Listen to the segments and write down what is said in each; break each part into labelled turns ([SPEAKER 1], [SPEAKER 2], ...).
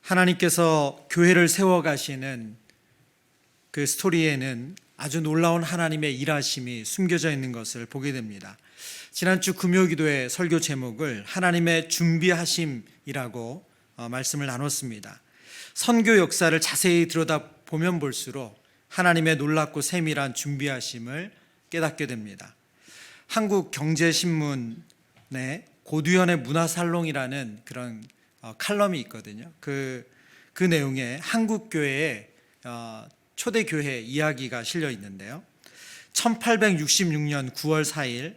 [SPEAKER 1] 하나님께서 교회를 세워가시는 그 스토리에는 아주 놀라운 하나님의 일하심이 숨겨져 있는 것을 보게 됩니다. 지난주 금요기도의 설교 제목을 하나님의 준비하심이라고 말씀을 나눴습니다. 선교 역사를 자세히 들여다보면 볼수록 하나님의 놀랍고 세밀한 준비하심을 깨닫게 됩니다. 한국경제신문에 고두현의 문화살롱이라는 그런 칼럼이 있거든요. 그 내용에 한국교회의 초대교회 이야기가 실려 있는데요. 1866년 9월 4일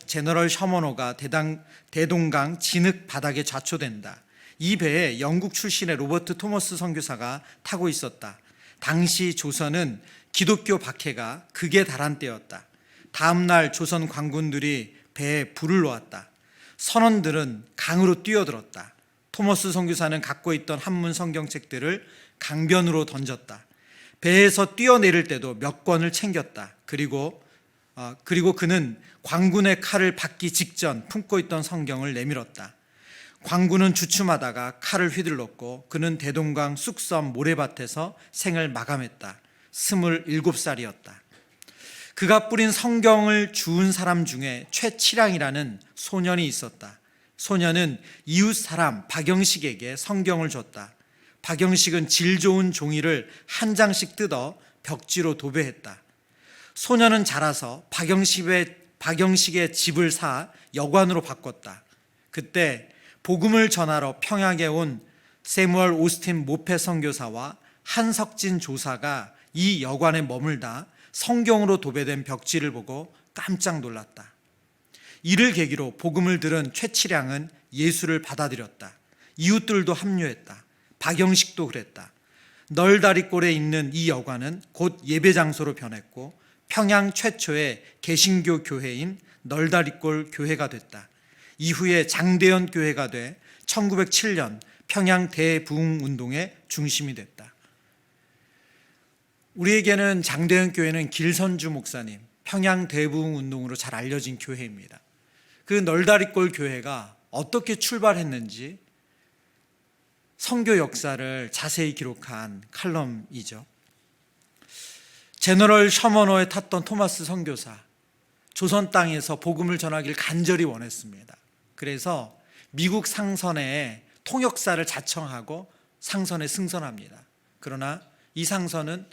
[SPEAKER 1] 제너럴 셔머너가 대동강 진흙 바닥에 좌초된다. 이 배에 영국 출신의 로버트 토머스 선교사가 타고 있었다. 당시 조선은 기독교 박해가 극에 달한 때였다. 다음 날 조선 관군들이 배에 불을 놓았다. 선원들은 강으로 뛰어들었다. 토머스 선교사는 갖고 있던 한문 성경책들을 강변으로 던졌다. 배에서 뛰어내릴 때도 몇 권을 챙겼다. 그리고 그는 광군의 칼을 받기 직전 품고 있던 성경을 내밀었다. 광군은 주춤하다가 칼을 휘둘렀고 그는 대동강 쑥섬 모래밭에서 생을 마감했다. 27살이었다. 그가 뿌린 성경을 주운 사람 중에 최치량이라는 소년이 있었다. 소년은 이웃 사람 박영식에게 성경을 줬다. 박영식은 질 좋은 종이를 한 장씩 뜯어 벽지로 도배했다. 소년은 자라서 박영식의 집을 사 여관으로 바꿨다. 그때 복음을 전하러 평양에 온 세무얼 오스틴 모페 선교사와 한석진 조사가 이 여관에 머물다 성경으로 도배된 벽지를 보고 깜짝 놀랐다. 이를 계기로 복음을 들은 최치량은 예수를 받아들였다. 이웃들도 합류했다. 박영식도 그랬다. 널다리골에 있는 이 여관은 곧 예배 장소로 변했고 평양 최초의 개신교 교회인 널다리골 교회가 됐다. 이후에 장대현 교회가 돼 1907년 평양 대부흥운동의 중심이 됐다. 우리에게는 장대현 교회는 길선주 목사님, 평양 대부흥운동으로 잘 알려진 교회입니다. 그 널다리골 교회가 어떻게 출발했는지 선교 역사를 자세히 기록한 칼럼이죠. 제너럴 셔머너에 탔던 토마스 선교사, 조선 땅에서 복음을 전하기를 간절히 원했습니다. 그래서 미국 상선에 통역사를 자청하고 상선에 승선합니다. 그러나 이 상선은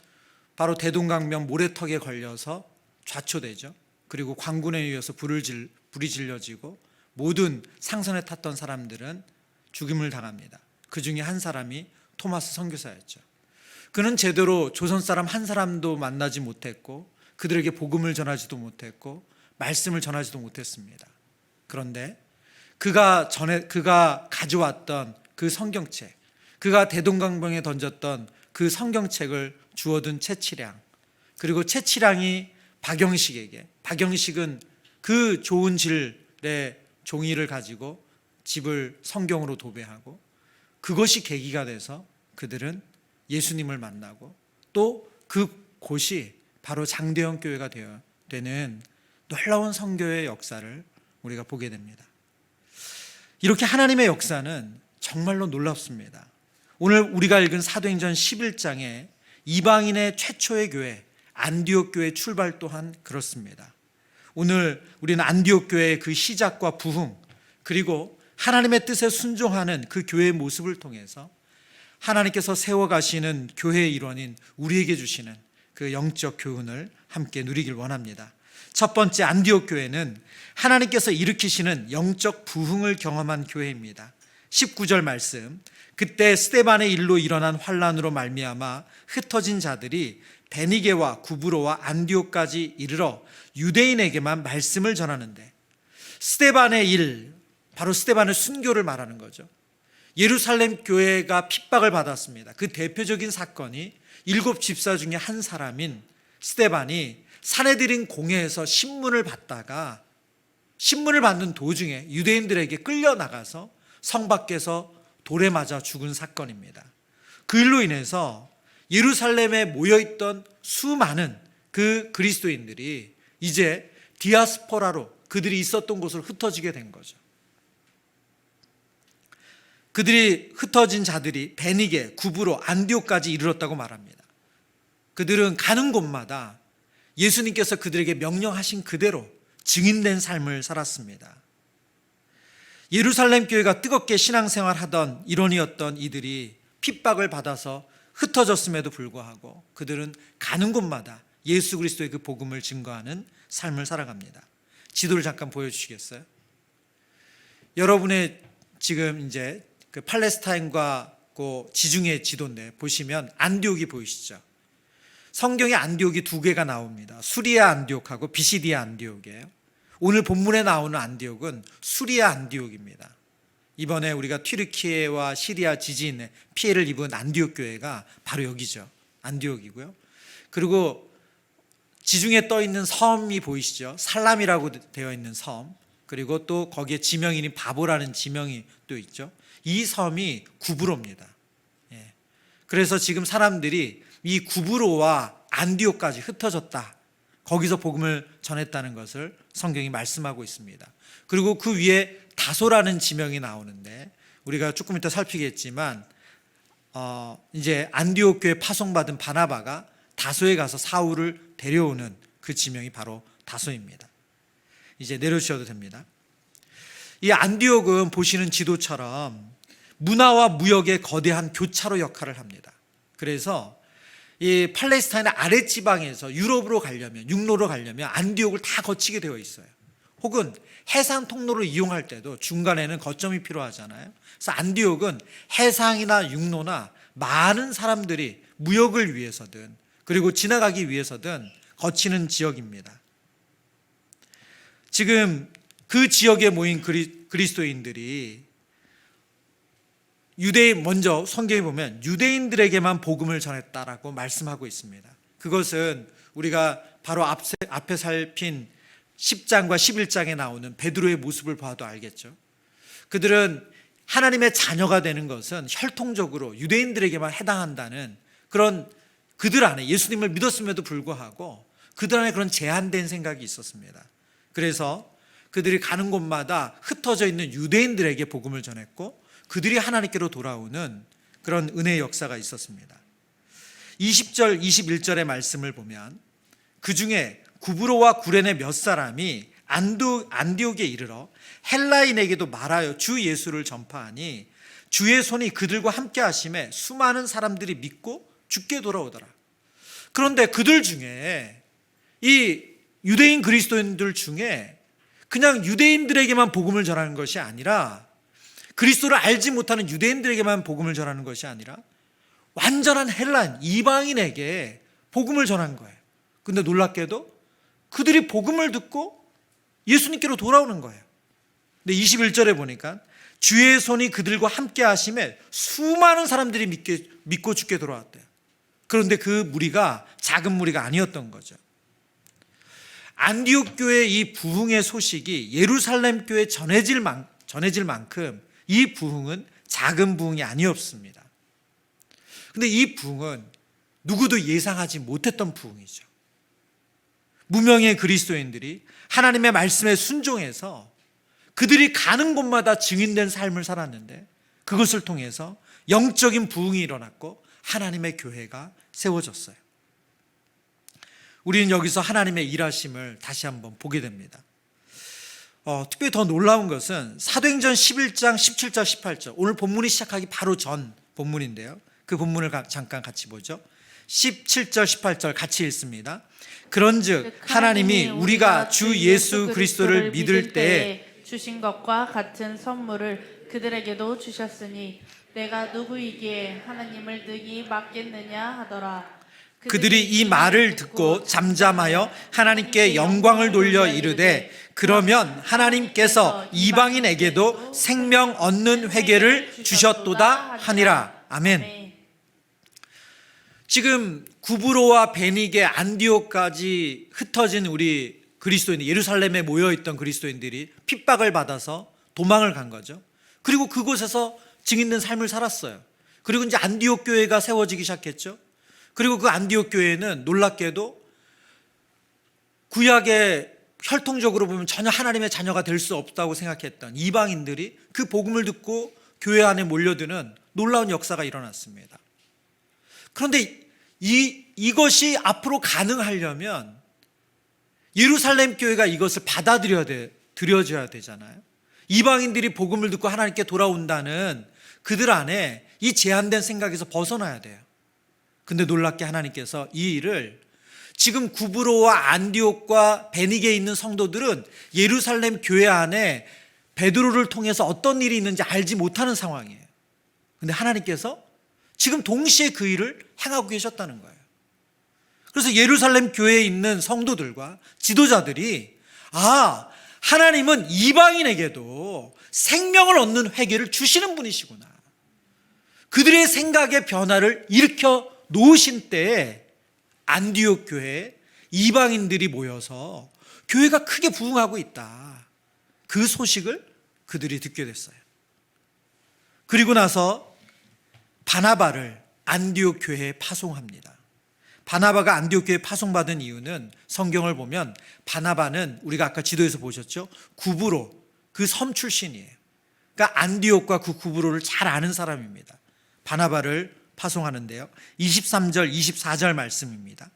[SPEAKER 1] 바로 대동강변 모래턱에 걸려서 좌초되죠. 그리고 광군에 의해서 불이 질려지고 모든 상선에 탔던 사람들은 죽임을 당합니다. 그 중에 한 사람이 토마스 선교사였죠. 그는 제대로 조선 사람 한 사람도 만나지 못했고 그들에게 복음을 전하지도 못했고 말씀을 전하지도 못했습니다. 그런데 그가 가져왔던 그 성경책, 그가 대동강변에 던졌던 그 성경책을 주워든 최치량, 그리고 최치량이 박영식은 그 좋은 질의 종이를 가지고 집을 성경으로 도배하고 그것이 계기가 돼서 그들은 예수님을 만나고 또 그 곳이 바로 장대현 교회가 되는 놀라운 선교의 역사를 우리가 보게 됩니다. 이렇게 하나님의 역사는 정말로 놀랍습니다. 오늘 우리가 읽은 사도행전 11장에 이방인의 최초의 교회 안디옥 교회 출발 또한 그렇습니다. 오늘 우리는 안디옥 교회의 그 시작과 부흥 그리고 하나님의 뜻에 순종하는 그 교회의 모습을 통해서 하나님께서 세워가시는 교회의 일원인 우리에게 주시는 그 영적 교훈을 함께 누리길 원합니다. 첫 번째 안디옥 교회는 하나님께서 일으키시는 영적 부흥을 경험한 교회입니다. 19절 말씀, 그때 스데반의 일로 일어난 환란으로 말미암아 흩어진 자들이 베니게와 구브로와 안디옥까지 이르러 유대인에게만 말씀을 전하는데, 스데반의 일, 바로 스데반의 순교를 말하는 거죠. 예루살렘 교회가 핍박을 받았습니다. 그 대표적인 사건이 7 집사 중에 한 사람인 스데반이 사내들인 공회에서 신문을 받다가 신문을 받는 도중에 유대인들에게 끌려나가서 성 밖에서 돌에 맞아 죽은 사건입니다. 그 일로 인해서 예루살렘에 모여있던 수많은 그 그리스도인들이 이제 디아스포라로 그들이 있었던 곳을 흩어지게 된 거죠. 그들이 흩어진 자들이 베니게, 구브로, 안디옥까지 이르렀다고 말합니다. 그들은 가는 곳마다 예수님께서 그들에게 명령하신 그대로 증인된 삶을 살았습니다. 예루살렘 교회가 뜨겁게 신앙생활하던 일원이었던 이들이 핍박을 받아서 흩어졌음에도 불구하고 그들은 가는 곳마다 예수 그리스도의 그 복음을 증거하는 삶을 살아갑니다. 지도를 잠깐 보여주시겠어요? 여러분의 지금 이제 그 팔레스타인과 그 지중해 지도인데 보시면 안디옥이 보이시죠? 성경에 안디옥이 두 개가 나옵니다. 수리아 안디옥하고 비시디아 안디옥이에요. 오늘 본문에 나오는 안디옥은 수리아 안디옥입니다. 이번에 우리가 튀르키예와 시리아 지진에 피해를 입은 안디옥 교회가 바로 여기죠. 안디옥이고요. 그리고 지중해 떠 있는 섬이 보이시죠? 살람이라고 되어 있는 섬. 그리고 또 거기에 지명인인 바보라는 지명이 또 있죠. 이 섬이 구브로입니다. 그래서 지금 사람들이 이 구브로와 안디옥까지 흩어졌다. 거기서 복음을 전했다는 것을 성경이 말씀하고 있습니다. 그리고 그 위에 다소라는 지명이 나오는데 우리가 조금 이따 살피겠지만 이제 안디옥 교회 파송받은 바나바가 다소에 가서 사울을 데려오는 그 지명이 바로 다소입니다. 이제 내려주셔도 됩니다. 이 안디옥은 보시는 지도처럼 문화와 무역의 거대한 교차로 역할을 합니다. 그래서 이 팔레스타인의 아랫지방에서 유럽으로 가려면, 육로로 가려면 안디옥을 다 거치게 되어 있어요. 혹은 해상 통로를 이용할 때도 중간에는 거점이 필요하잖아요. 그래서 안디옥은 해상이나 육로나 많은 사람들이 무역을 위해서든 그리고 지나가기 위해서든 거치는 지역입니다. 지금 그 지역에 모인 그리스도인들이 유대인, 먼저 성경에 보면 유대인들에게만 복음을 전했다라고 말씀하고 있습니다. 그것은 우리가 바로 앞에 살핀 10장과 11장에 나오는 베드로의 모습을 봐도 알겠죠. 그들은 하나님의 자녀가 되는 것은 혈통적으로 유대인들에게만 해당한다는 그런 그들 안에 예수님을 믿었음에도 불구하고 그들 안에 그런 제한된 생각이 있었습니다. 그래서 그들이 가는 곳마다 흩어져 있는 유대인들에게 복음을 전했고 그들이 하나님께로 돌아오는 그런 은혜의 역사가 있었습니다. 20절, 21절의 말씀을 보면 그 중에 구브로와 구레네 몇 사람이 안디옥에 이르러 헬라인에게도 말하여 주 예수를 전파하니 주의 손이 그들과 함께 하심에 수많은 사람들이 믿고 주께 돌아오더라. 그런데 그들 중에 이 유대인 그리스도인들 중에 그냥 유대인들에게만 복음을 전하는 것이 아니라 그리스도를 알지 못하는 유대인들에게만 복음을 전하는 것이 아니라 완전한 헬라인, 이방인에게 복음을 전한 거예요. 근데 놀랍게도 그들이 복음을 듣고 예수님께로 돌아오는 거예요. 근데 21절에 보니까 주의 손이 그들과 함께 하심에 수많은 사람들이 믿고 주께 돌아왔대요. 그런데 그 무리가 작은 무리가 아니었던 거죠. 안디옥 교회의 이 부흥의 소식이 예루살렘 교회에 전해질 만큼 이 부흥은 작은 부흥이 아니었습니다. 근데 이 부흥은 누구도 예상하지 못했던 부흥이죠. 무명의 그리스도인들이 하나님의 말씀에 순종해서 그들이 가는 곳마다 증인된 삶을 살았는데 그것을 통해서 영적인 부흥이 일어났고 하나님의 교회가 세워졌어요. 우리는 여기서 하나님의 일하심을 다시 한번 보게 됩니다. 특별히 더 놀라운 것은 사도행전 11장 17절 18절 오늘 본문이 시작하기 바로 전 본문인데요. 그 본문을 잠깐 같이 보죠. 17절 18절 같이 읽습니다. 그런즉 하나님이 우리가 주 예수 그리스도를 믿을 때에
[SPEAKER 2] 주신 것과 같은 선물을 그들에게도 주셨으니 내가 누구이기에 하나님을 능히 맡겠느냐 하더라.
[SPEAKER 1] 그들이 이 말을 듣고 잠잠하여 하나님께 영광을 돌려 이르되 그러면 하나님께서 이방인에게도 생명 얻는 회개를 주셨도다 하니라. 아멘. 지금 구브로와 베니게, 안디옥까지 흩어진 우리 그리스도인들, 예루살렘에 모여있던 그리스도인들이 핍박을 받아서 도망을 간 거죠. 그리고 그곳에서 증인된 삶을 살았어요. 그리고 이제 안디옥 교회가 세워지기 시작했죠. 그리고 그 안디옥 교회는 놀랍게도 구약의 혈통적으로 보면 전혀 하나님의 자녀가 될 수 없다고 생각했던 이방인들이 그 복음을 듣고 교회 안에 몰려드는 놀라운 역사가 일어났습니다. 그런데 이것이 앞으로 가능하려면 예루살렘 교회가 이것을 받아들여줘야 되잖아요. 이방인들이 복음을 듣고 하나님께 돌아온다는 그들 안에 이 제한된 생각에서 벗어나야 돼요. 근데 놀랍게 하나님께서 이 일을 지금 구브로와 안디옥과 베니게에 있는 성도들은 예루살렘 교회 안에 베드로를 통해서 어떤 일이 있는지 알지 못하는 상황이에요. 근데 하나님께서 지금 동시에 그 일을 행하고 계셨다는 거예요. 그래서 예루살렘 교회에 있는 성도들과 지도자들이 하나님은 이방인에게도 생명을 얻는 회개를 주시는 분이시구나. 그들의 생각의 변화를 일으켜 놓으신 때에 안디옥 교회에 이방인들이 모여서 교회가 크게 부흥하고 있다. 그 소식을 그들이 듣게 됐어요. 그리고 나서 바나바를 안디옥 교회에 파송합니다. 바나바가 안디옥 교회에 파송받은 이유는 성경을 보면 바나바는 우리가 아까 지도에서 보셨죠? 구브로, 그 섬 출신이에요. 그러니까 안디옥과 그 구브로를 잘 아는 사람입니다. 바나바를 파송하는데요. 23절, 24절 말씀입니다.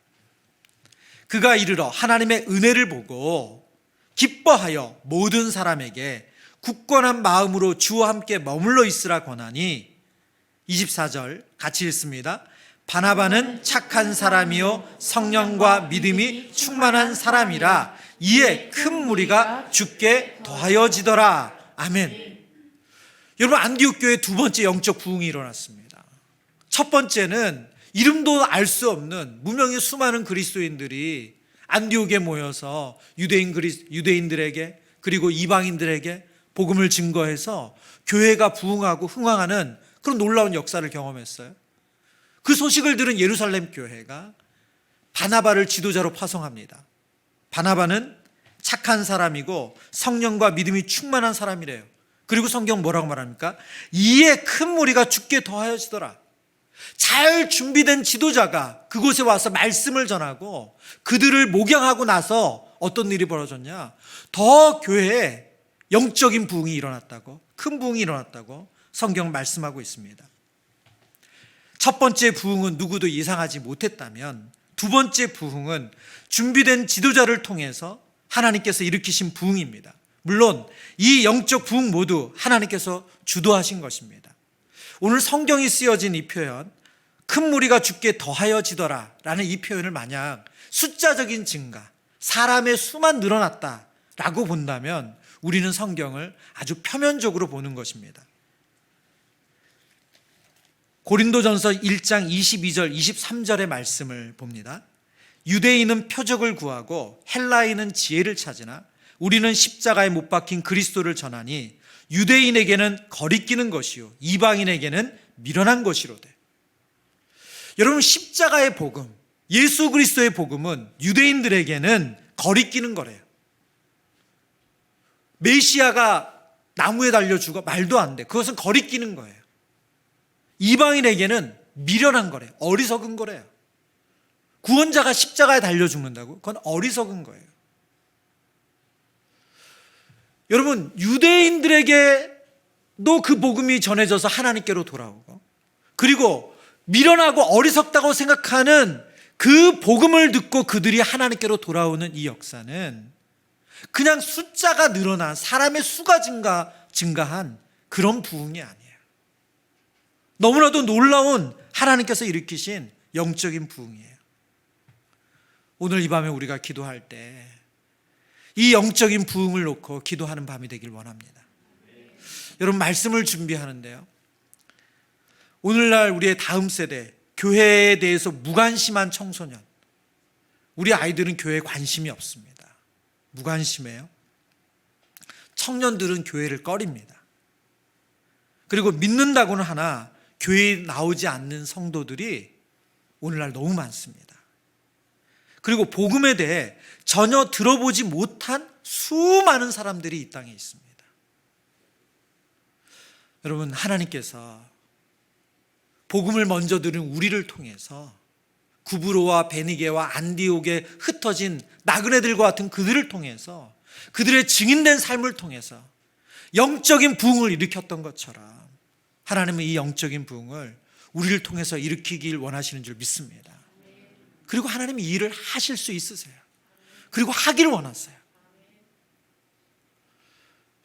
[SPEAKER 1] 그가 이르러 하나님의 은혜를 보고 기뻐하여 모든 사람에게 굳건한 마음으로 주와 함께 머물러 있으라 권하니 24절 같이 읽습니다. 바나바는 착한 사람이요 성령과 믿음이 충만한 사람이라 이에 큰 무리가 주께 더하여지더라. 아멘. 여러분, 안디옥 교회 두 번째 영적 부흥이 일어났습니다. 첫 번째는 이름도 알 수 없는 무명의 수많은 그리스도인들이 안디옥에 모여서 유대인들에게 그리고 이방인들에게 복음을 증거해서 교회가 부흥하고 흥왕하는 그런 놀라운 역사를 경험했어요. 그 소식을 들은 예루살렘 교회가 바나바를 지도자로 파송합니다. 바나바는 착한 사람이고 성령과 믿음이 충만한 사람이래요. 그리고 성경 뭐라고 말합니까? 이에 큰 무리가 주께 더하여지더라. 잘 준비된 지도자가 그곳에 와서 말씀을 전하고 그들을 목양하고 나서 어떤 일이 벌어졌냐? 더 교회에 영적인 부흥이 일어났다고, 큰 부흥이 일어났다고 성경 말씀하고 있습니다. 첫 번째 부흥은 누구도 예상하지 못했다면 두 번째 부흥은 준비된 지도자를 통해서 하나님께서 일으키신 부흥입니다. 물론 이 영적 부흥 모두 하나님께서 주도하신 것입니다. 오늘 성경이 쓰여진 이 표현, 큰 무리가 주께 더하여지더라 라는 이 표현을 만약 숫자적인 증가, 사람의 수만 늘어났다라고 본다면 우리는 성경을 아주 표면적으로 보는 것입니다. 고린도전서 1장 22절 23절의 말씀을 봅니다. 유대인은 표적을 구하고 헬라인은 지혜를 찾으나 우리는 십자가에 못 박힌 그리스도를 전하니 유대인에게는 거리끼는 것이요 이방인에게는 미련한 것이로되. 여러분, 십자가의 복음, 예수 그리스도의 복음은 유대인들에게는 거리끼는 거래요. 메시아가 나무에 달려 죽어 말도 안 돼. 그것은 거리끼는 거예요. 이방인에게는 미련한 거래요. 어리석은 거래요. 구원자가 십자가에 달려 죽는다고? 그건 어리석은 거예요. 여러분, 유대인들에게도 그 복음이 전해져서 하나님께로 돌아오고, 그리고 미련하고 어리석다고 생각하는 그 복음을 듣고 그들이 하나님께로 돌아오는 이 역사는 그냥 숫자가 늘어난 사람의 수가 증가한 그런 부흥이 아니에요. 너무나도 놀라운 하나님께서 일으키신 영적인 부흥이에요. 오늘 이 밤에 우리가 기도할 때 이 영적인 부흥을 놓고 기도하는 밤이 되길 원합니다. 여러분, 말씀을 준비하는데요, 오늘날 우리의 다음 세대, 교회에 대해서 무관심한 청소년, 우리 아이들은 교회에 관심이 없습니다. 무관심해요. 청년들은 교회를 꺼립니다. 그리고 믿는다고는 하나 교회에 나오지 않는 성도들이 오늘날 너무 많습니다. 그리고 복음에 대해 전혀 들어보지 못한 수많은 사람들이 이 땅에 있습니다. 여러분, 하나님께서 복음을 먼저 들은 우리를 통해서 구브로와 베니게와 안디옥에 흩어진 나그네들과 같은 그들을 통해서 그들의 증인된 삶을 통해서 영적인 부흥을 일으켰던 것처럼 하나님은 이 영적인 부흥을 우리를 통해서 일으키길 원하시는 줄 믿습니다. 그리고 하나님이 이 일을 하실 수 있으세요. 그리고 하기를 원하세요.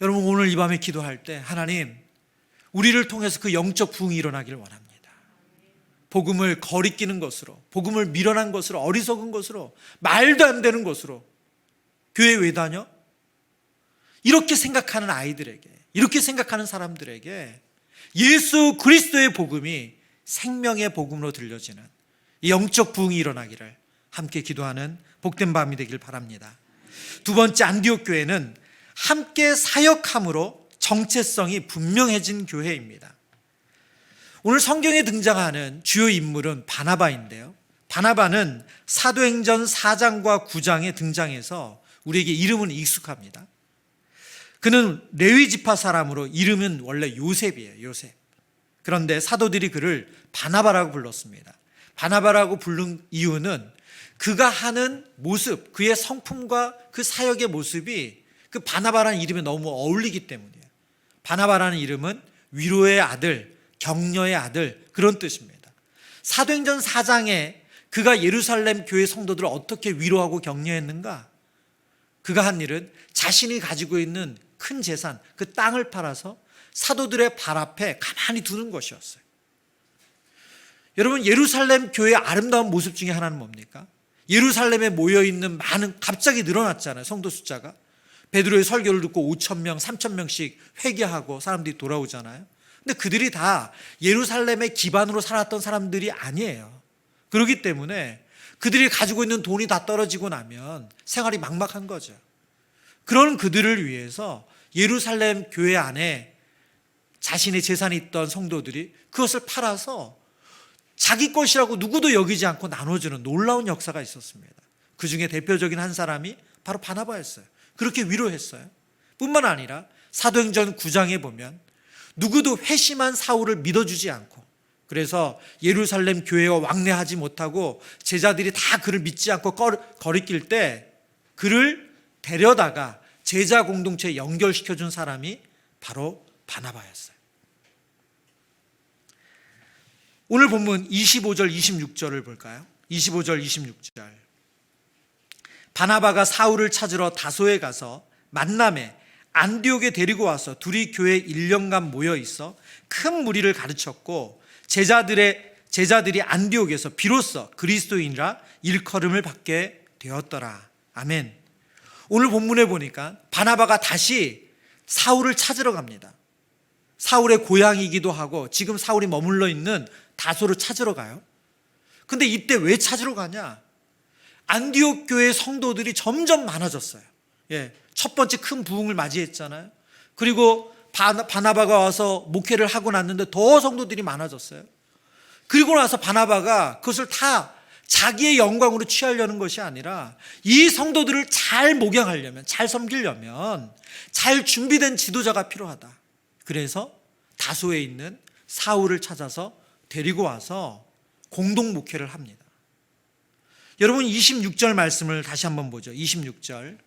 [SPEAKER 1] 여러분, 오늘 이 밤에 기도할 때 하나님, 우리를 통해서 그 영적 부흥이 일어나기를 원합니다. 복음을 거리끼는 것으로, 복음을 밀어난 것으로, 어리석은 것으로, 말도 안 되는 것으로 교회 왜 다녀? 이렇게 생각하는 아이들에게, 이렇게 생각하는 사람들에게 예수 그리스도의 복음이 생명의 복음으로 들려지는 이 영적 부흥이 일어나기를 함께 기도하는 복된 밤이 되길 바랍니다. 두 번째, 안디옥 교회는 함께 사역함으로 정체성이 분명해진 교회입니다. 오늘 성경에 등장하는 주요 인물은 바나바인데요, 바나바는 사도행전 4장과 9장에 등장해서 우리에게 이름은 익숙합니다. 그는 레위 지파 사람으로 이름은 원래 요셉이에요. 요셉. 그런데 사도들이 그를 바나바라고 불렀습니다. 바나바라고 부른 이유는 그가 하는 모습, 그의 성품과 그 사역의 모습이 그 바나바라는 이름에 너무 어울리기 때문이에요. 바나바라는 이름은 위로의 아들, 격려의 아들, 그런 뜻입니다. 사도행전 4장에 그가 예루살렘 교회 성도들을 어떻게 위로하고 격려했는가? 그가 한 일은 자신이 가지고 있는 큰 재산, 그 땅을 팔아서 사도들의 발 앞에 가만히 두는 것이었어요. 여러분, 예루살렘 교회의 아름다운 모습 중에 하나는 뭡니까? 예루살렘에 모여있는 많은, 갑자기 늘어났잖아요, 성도 숫자가. 베드로의 설교를 듣고 5,000명, 3,000명씩 회개하고 사람들이 돌아오잖아요. 근데 그들이 다 예루살렘의 기반으로 살았던 사람들이 아니에요. 그렇기 때문에 그들이 가지고 있는 돈이 다 떨어지고 나면 생활이 막막한 거죠. 그런 그들을 위해서 예루살렘 교회 안에 자신의 재산이 있던 성도들이 그것을 팔아서 자기 것이라고 누구도 여기지 않고 나눠주는 놀라운 역사가 있었습니다. 그 중에 대표적인 한 사람이 바로 바나바였어요. 그렇게 위로했어요. 뿐만 아니라 사도행전 9장에 보면 누구도 회심한 사울을 믿어주지 않고, 그래서 예루살렘 교회와 왕래하지 못하고 제자들이 다 그를 믿지 않고 거리낄 때 그를 데려다가 제자 공동체에 연결시켜준 사람이 바로 바나바였어요. 오늘 본문 25절 26절을 볼까요? 25절 26절. 바나바가 사울을 찾으러 다소에 가서 만남에 안디옥에 데리고 와서 둘이 교회 1년간 모여 있어 큰 무리를 가르쳤고, 제자들이 안디옥에서 비로소 그리스도인이라 일컬음을 받게 되었더라. 아멘. 오늘 본문에 보니까 바나바가 다시 사울을 찾으러 갑니다. 사울의 고향이기도 하고 지금 사울이 머물러 있는 다소를 찾으러 가요. 근데 이때 왜 찾으러 가냐? 안디옥 교회 성도들이 점점 많아졌어요. 첫 번째 큰 부흥을 맞이했잖아요. 그리고 바나바가 와서 목회를 하고 났는데 더 성도들이 많아졌어요. 그리고 나서 바나바가 그것을 다 자기의 영광으로 취하려는 것이 아니라 이 성도들을 잘 목양하려면, 잘 섬기려면 잘 준비된 지도자가 필요하다. 그래서 다소에 있는 사울을 찾아서 데리고 와서 공동 목회를 합니다. 여러분, 26절 말씀을 다시 한번 보죠. 26절.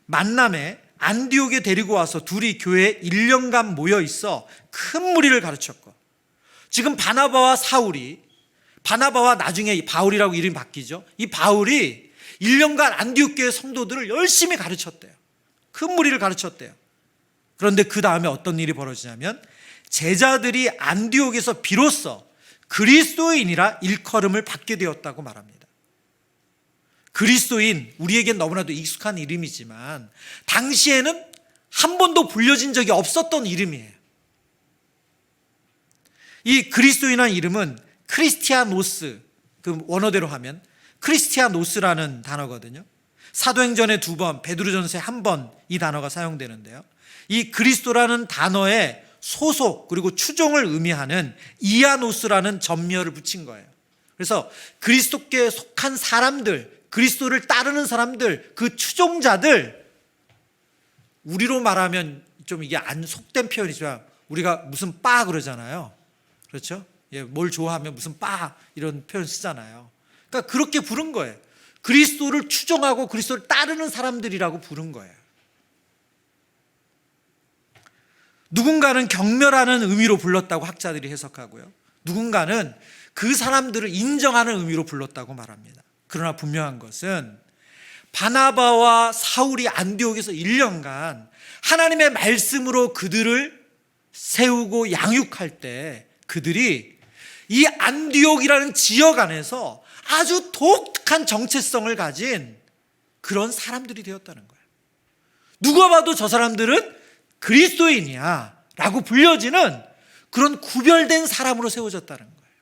[SPEAKER 1] 만남에 안디옥에 데리고 와서 둘이 교회에 1년간 모여 있어 큰 무리를 가르쳤고, 지금 바나바와 사울이, 바나바와 나중에 바울이라고 이름이 바뀌죠. 이 바울이 1년간 안디옥 교회 성도들을 열심히 가르쳤대요. 큰 무리를 가르쳤대요. 그런데 그 다음에 어떤 일이 벌어지냐면 제자들이 안디옥에서 비로소 그리스도인이라 일컬음을 받게 되었다고 말합니다. 그리스도인, 우리에겐 너무나도 익숙한 이름이지만 당시에는 한 번도 불려진 적이 없었던 이름이에요. 이 그리스도인이라는 이름은 크리스티아노스, 그 원어대로 하면 크리스티아노스라는 단어거든요. 사도행전에 2번, 베드로전서에 1번 이 단어가 사용되는데요. 이 그리스도라는 단어에 소속 그리고 추종을 의미하는 이아노스라는 전미어를 붙인 거예요. 그래서 그리스도께 속한 사람들, 그리스도를 따르는 사람들, 그 추종자들, 우리로 말하면 좀 이게 안 속된 표현이지만 우리가 무슨 빠 그러잖아요. 그렇죠? 뭘 좋아하면 무슨 빠 이런 표현 쓰잖아요. 그러니까 그렇게 부른 거예요. 그리스도를 추종하고 그리스도를 따르는 사람들이라고 부른 거예요. 누군가는 경멸하는 의미로 불렀다고 학자들이 해석하고요. 누군가는 그 사람들을 인정하는 의미로 불렀다고 말합니다. 그러나 분명한 것은 바나바와 사울이 안디옥에서 1년간 하나님의 말씀으로 그들을 세우고 양육할 때 그들이 이 안디옥이라는 지역 안에서 아주 독특한 정체성을 가진 그런 사람들이 되었다는 거예요. 누가 봐도 저 사람들은 그리스도인이야 라고 불려지는 그런 구별된 사람으로 세워졌다는 거예요.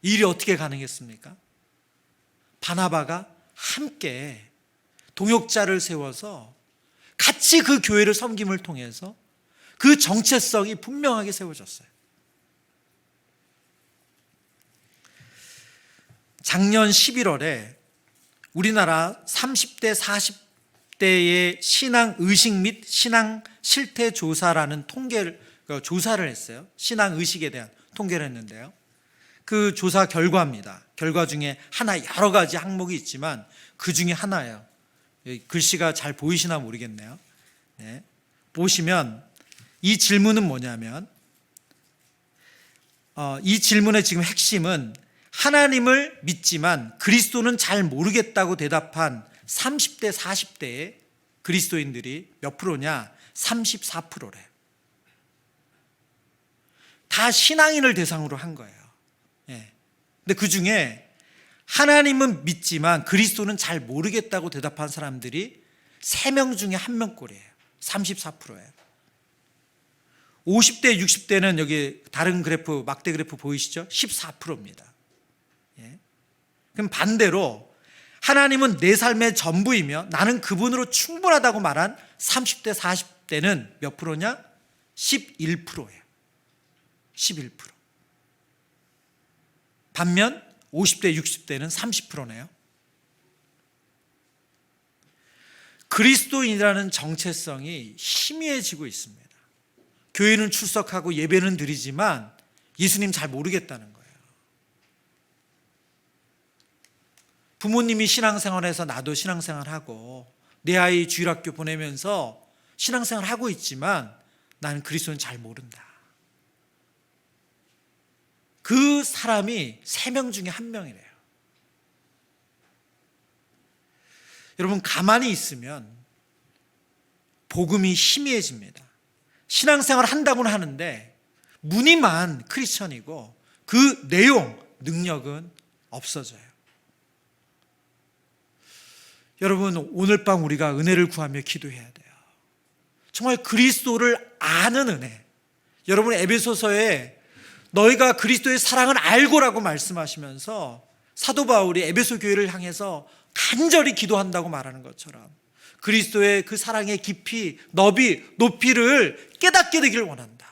[SPEAKER 1] 이 일이 어떻게 가능했습니까? 바나바가 함께 동역자를 세워서 같이 그 교회를 섬김을 통해서 그 정체성이 분명하게 세워졌어요. 작년 11월에 우리나라 30대, 40대의 신앙 의식 및 신앙 실태 조사라는 조사를 했어요. 신앙 의식에 대한 통계를 했는데요. 그 조사 결과입니다. 결과 중에 하나, 여러 가지 항목이 있지만 그 중에 하나예요. 글씨가 잘 보이시나 모르겠네요. 네. 보시면 이 질문은 뭐냐면 이 질문의 지금 핵심은 하나님을 믿지만 그리스도는 잘 모르겠다고 대답한 30대, 40대의 그리스도인들이 몇 프로냐? 34%래. 다 신앙인을 대상으로 한 거예요. 예. 근데 그 중에 하나님은 믿지만 그리스도는 잘 모르겠다고 대답한 사람들이 3명 중에 1명꼴이에요. 34%예요. 50대, 60대는 여기 다른 그래프, 막대 그래프 보이시죠? 14%입니다. 예. 그럼 반대로 하나님은 내 삶의 전부이며 나는 그분으로 충분하다고 말한 30대, 40대는 몇 프로냐? 11%예요. 11%. 반면 50대, 60대는 30%네요. 그리스도인이라는 정체성이 희미해지고 있습니다. 교회는 출석하고 예배는 드리지만 예수님 잘 모르겠다는 거예요. 부모님이 신앙생활해서 나도 신앙생활하고 내 아이 주일학교 보내면서 신앙생활하고 있지만 나는 그리스도는 잘 모른다. 그 사람이 3명 중에 1명이래요. 여러분, 가만히 있으면 복음이 희미해집니다. 신앙생활 한다고는 하는데 무늬만 크리스천이고 그 내용, 능력은 없어져요. 여러분, 오늘 밤 우리가 은혜를 구하며 기도해야 돼요. 정말 그리스도를 아는 은혜. 여러분, 에베소서에 너희가 그리스도의 사랑을 알고라고 말씀하시면서 사도 바울이 에베소 교회를 향해서 간절히 기도한다고 말하는 것처럼 그리스도의 그 사랑의 깊이, 너비, 높이를 깨닫게 되기를 원한다.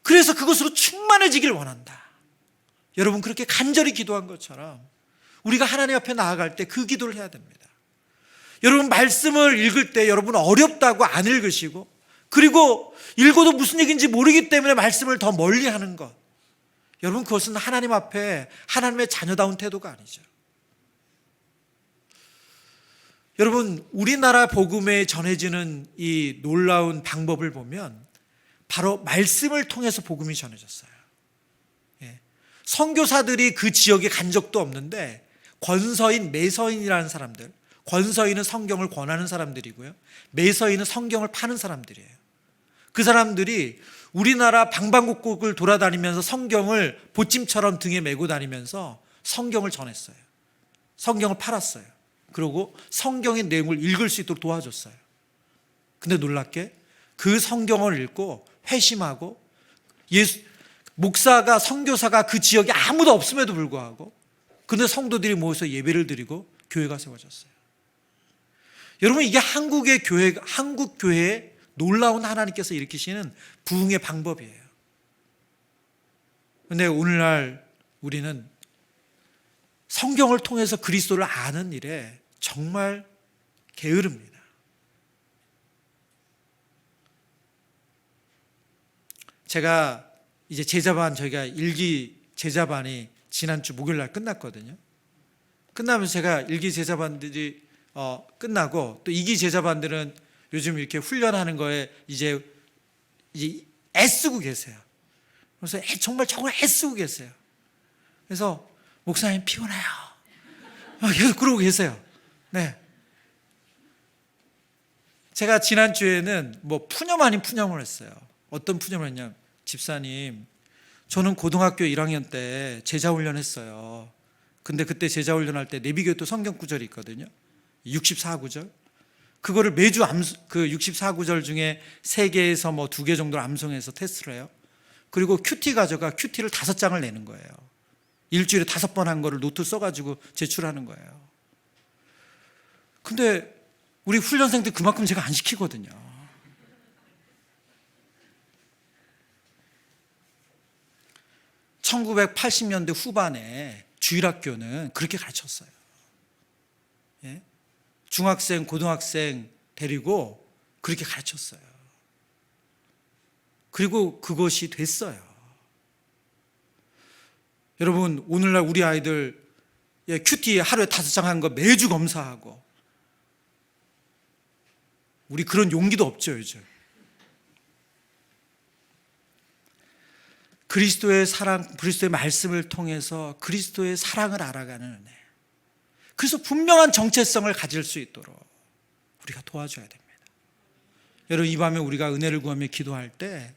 [SPEAKER 1] 그래서 그것으로 충만해지기를 원한다. 여러분, 그렇게 간절히 기도한 것처럼 우리가 하나님 앞에 나아갈 때 그 기도를 해야 됩니다. 여러분, 말씀을 읽을 때 여러분 어렵다고 안 읽으시고 그리고 읽어도 무슨 얘기인지 모르기 때문에 말씀을 더 멀리 하는 것, 여러분, 그것은 하나님 앞에 하나님의 자녀다운 태도가 아니죠. 여러분, 우리나라 복음에 전해지는 이 놀라운 방법을 보면 바로 말씀을 통해서 복음이 전해졌어요. 예. 선교사들이 그 지역에 간 적도 없는데 권서인, 매서인이라는 사람들, 권서인은 성경을 권하는 사람들이고요, 매서인은 성경을 파는 사람들이에요. 그 사람들이 우리나라 방방곡곡을 돌아다니면서 성경을 보찜처럼 등에 메고 다니면서 성경을 전했어요. 성경을 팔았어요. 그리고 성경의 내용을 읽을 수 있도록 도와줬어요. 근데 놀랍게 그 성경을 읽고 회심하고 목사가, 선교사가 그 지역에 아무도 없음에도 불구하고 근데 성도들이 모여서 예배를 드리고 교회가 세워졌어요. 여러분, 이게 한국 교회의 놀라운 하나님께서 일으키시는 부흥의 방법이에요. 그런데 오늘날 우리는 성경을 통해서 그리스도를 아는 일에 정말 게으릅니다. 제가 이제 저희가 일기 제자반이 지난주 목요일날 끝났거든요. 끝나면서 제가 일기 제자반들이 끝나고 또 2기 제자반들은 요즘 이렇게 훈련하는 거에 이제 이제 애쓰고 계세요. 그래서 정말 애쓰고 계세요. 그래서 목사님 피곤해요. 계속 그러고 계세요. 네. 제가 지난주에는 뭐 푸념 아닌 푸념을 했어요. 어떤 푸념을 했냐. 집사님, 저는 고등학교 1학년 때 제자훈련 했어요. 근데 그때 제자훈련할 때 내비교회 성경 구절이 있거든요. 64구절. 그거를 매주 그 64구절 중에 3개에서 뭐 2개 정도를 암송해서 테스트를 해요. 그리고 큐티 가져가 큐티를 5장을 내는 거예요. 일주일에 5번 한 거를 노트 써가지고 제출하는 거예요. 근데 우리 훈련생 때 그만큼 제가 안 시키거든요. (1980년대) 후반에 주일학교는 그렇게 가르쳤어요. 예? 중학생, 고등학생 데리고 그렇게 가르쳤어요. 그리고 그것이 됐어요. 여러분, 오늘날 우리 아이들 큐티 하루에 5장 한 거 매주 검사하고, 우리 그런 용기도 없죠, 요즘. 그리스도의 사랑, 그리스도의 말씀을 통해서 그리스도의 사랑을 알아가는 은혜. 그래서 분명한 정체성을 가질 수 있도록 우리가 도와줘야 됩니다. 여러분, 이 밤에 우리가 은혜를 구하며 기도할 때,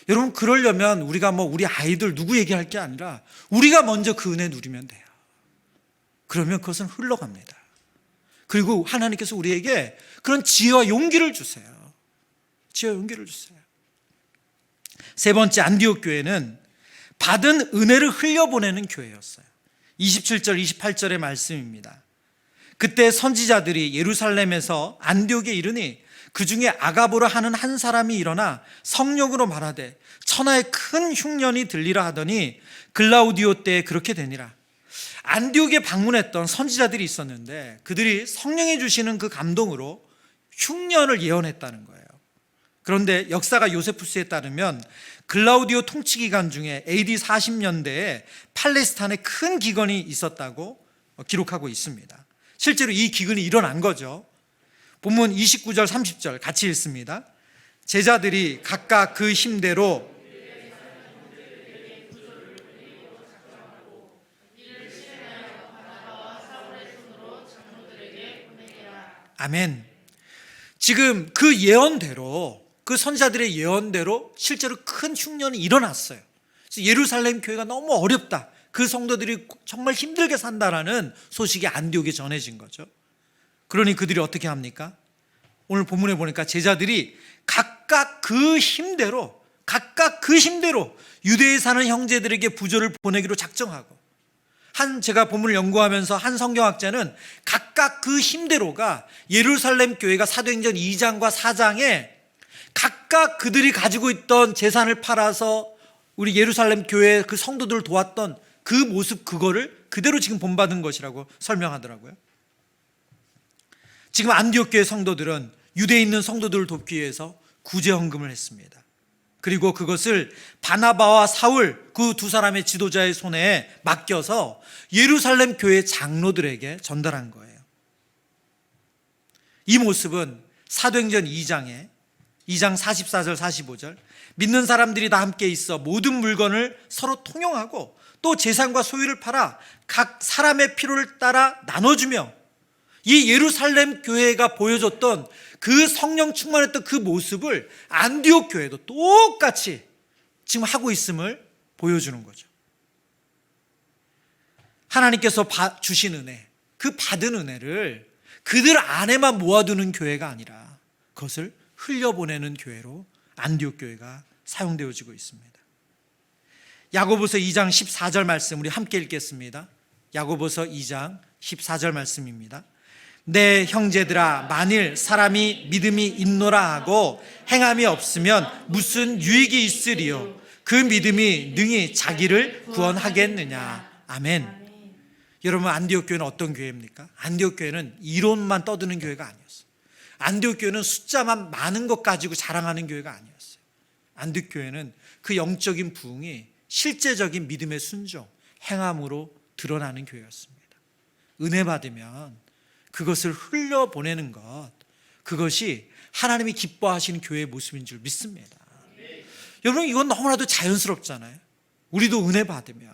[SPEAKER 1] 여러분, 그러려면 우리가 뭐 우리 아이들 누구 얘기할 게 아니라 우리가 먼저 그 은혜 누리면 돼요. 그러면 그것은 흘러갑니다. 그리고 하나님께서 우리에게 그런 지혜와 용기를 주세요. 지혜와 용기를 주세요. 세 번째, 안디옥 교회는 받은 은혜를 흘려보내는 교회였어요. 27절, 28절의 말씀입니다. 그때 선지자들이 예루살렘에서 안디옥에 이르니 그 중에 아가보라 하는 한 사람이 일어나 성령으로 말하되 천하에 큰 흉년이 들리라 하더니 글라우디오 때에 그렇게 되니라. 안디옥에 방문했던 선지자들이 있었는데 그들이 성령이 주시는 그 감동으로 흉년을 예언했다는 거예요. 그런데 역사가 요세푸스에 따르면 글라우디오 통치 기간 중에 AD 40년대에 팔레스타인에 큰 기근이 있었다고 기록하고 있습니다. 실제로 이 기근이 일어난 거죠. 본문 29절 30절 같이 읽습니다. 제자들이 각각 그 힘대로 아멘. 지금 그 예언대로, 그 선지자들의 예언대로 실제로 큰 흉년이 일어났어요. 그래서 예루살렘 교회가 너무 어렵다, 그 성도들이 정말 힘들게 산다라는 소식이 안디옥에 전해진 거죠. 그러니 그들이 어떻게 합니까? 오늘 본문에 보니까 제자들이 각각 그 힘대로 유대에 사는 형제들에게 부조를 보내기로 작정하고, 제가 본문을 연구하면서 한 성경학자는 각각 그 힘대로가 예루살렘 교회가 사도행전 2장과 4장에 각각 그들이 가지고 있던 재산을 팔아서 우리 예루살렘 교회 그 성도들을 도왔던 그 모습, 그거를 그대로 지금 본받은 것이라고 설명하더라고요. 지금 안디옥 교회 성도들은 유대에 있는 성도들을 돕기 위해서 구제헌금을 했습니다. 그리고 그것을 바나바와 사울, 그 두 사람의 지도자의 손에 맡겨서 예루살렘 교회 장로들에게 전달한 거예요. 이 모습은 사도행전 2장 44절 45절 믿는 사람들이 다 함께 있어 모든 물건을 서로 통용하고 또 재산과 소유를 팔아 각 사람의 필요를 따라 나눠주며, 이 예루살렘 교회가 보여줬던 그 성령 충만했던 그 모습을 안디옥 교회도 똑같이 지금 하고 있음을 보여주는 거죠. 하나님께서 주신 은혜, 그 받은 은혜를 그들 안에만 모아두는 교회가 아니라 그것을 흘려보내는 교회로 안디옥 교회가 사용되어지고 있습니다. 야고보서 2장 14절 말씀 우리 함께 읽겠습니다. 야고보서 2장 14절 말씀입니다. 내 형제들아, 만일 사람이 믿음이 있노라 하고 행함이 없으면 무슨 유익이 있으리요? 그 믿음이 능히 자기를 구원하겠느냐. 아멘. 여러분, 안디옥 교회는 어떤 교회입니까? 안디옥 교회는 이론만 떠드는 교회가 아니었어요. 안디옥 교회는 숫자만 많은 것 가지고 자랑하는 교회가 아니었어요. 안디옥 교회는 그 영적인 부흥이 실제적인 믿음의 순종, 행함으로 드러나는 교회였습니다. 은혜 받으면 그것을 흘려보내는 것, 그것이 하나님이 기뻐하시는 교회의 모습인 줄 믿습니다. 여러분, 이건 너무나도 자연스럽잖아요. 우리도 은혜 받으면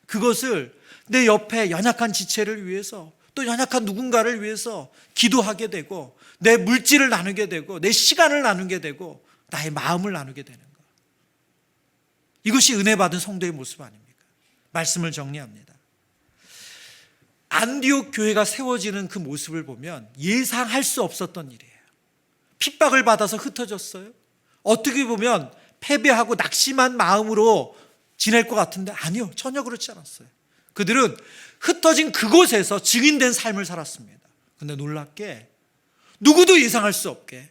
[SPEAKER 1] 그것을 내 옆에 연약한 지체를 위해서, 또 연약한 누군가를 위해서 기도하게 되고, 내 물질을 나누게 되고, 내 시간을 나누게 되고, 나의 마음을 나누게 되는 것. 이것이 은혜 받은 성도의 모습 아닙니까? 말씀을 정리합니다. 안디옥 교회가 세워지는 그 모습을 보면 예상할 수 없었던 일이에요. 핍박을 받아서 흩어졌어요. 어떻게 보면 패배하고 낙심한 마음으로 지낼 것 같은데 아니요, 전혀 그렇지 않았어요. 그들은 흩어진 그곳에서 증인된 삶을 살았습니다. 그런데 놀랍게 누구도 예상할 수 없게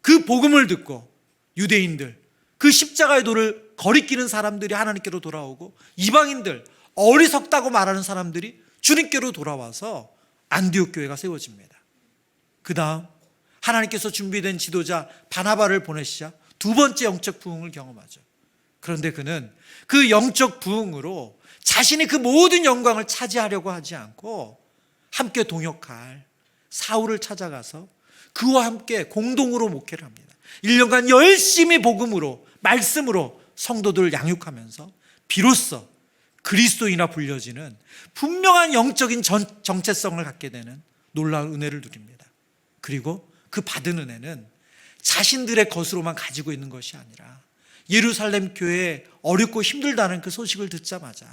[SPEAKER 1] 그 복음을 듣고 유대인들, 그 십자가의 도를 거리끼는 사람들이 하나님께로 돌아오고, 이방인들, 어리석다고 말하는 사람들이 주님께로 돌아와서 안디옥 교회가 세워집니다. 그 다음 하나님께서 준비된 지도자 바나바를 보내시자 두 번째 영적 부흥을 경험하죠. 그런데 그는 그 영적 부흥으로 자신이 그 모든 영광을 차지하려고 하지 않고 함께 동역할 사울을 찾아가서 그와 함께 공동으로 목회를 합니다. 1년간 열심히 복음으로, 말씀으로 성도들을 양육하면서 비로소 그리스도인이라 불려지는 분명한 영적인 정체성을 갖게 되는 놀라운 은혜를 누립니다. 그리고 그 받은 은혜는 자신들의 것으로만 가지고 있는 것이 아니라 예루살렘 교회에 어렵고 힘들다는 그 소식을 듣자마자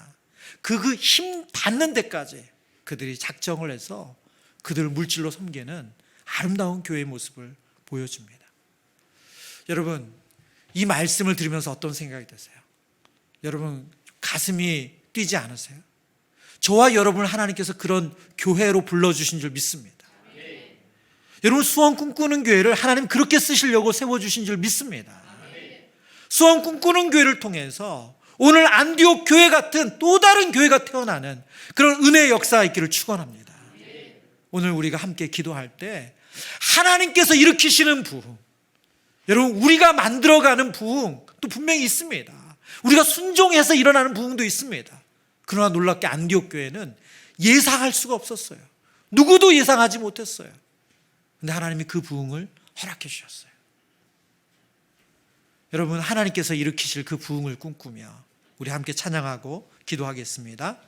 [SPEAKER 1] 그 힘 받는 데까지 그들이 작정을 해서 그들을 물질로 섬기는 아름다운 교회의 모습을 보여줍니다. 여러분, 이 말씀을 들으면서 어떤 생각이 드세요? 여러분, 가슴이 뛰지 않으세요? 저와 여러분을 하나님께서 그런 교회로 불러주신 줄 믿습니다. 여러분, 수원 꿈꾸는 교회를 하나님 그렇게 쓰시려고 세워주신 줄 믿습니다. 수원 꿈꾸는 교회를 통해서 오늘 안디옥 교회 같은 또 다른 교회가 태어나는 그런 은혜의 역사가 있기를 축원합니다. 오늘 우리가 함께 기도할 때 하나님께서 일으키시는 부흥, 여러분, 우리가 만들어가는 부흥도 분명히 있습니다. 우리가 순종해서 일어나는 부흥도 있습니다. 그러나 놀랍게 안디옥 교회는 예상할 수가 없었어요. 누구도 예상하지 못했어요. 근데 하나님이 그 부흥을 허락해 주셨어요. 여러분, 하나님께서 일으키실 그 부흥을 꿈꾸며 우리 함께 찬양하고 기도하겠습니다.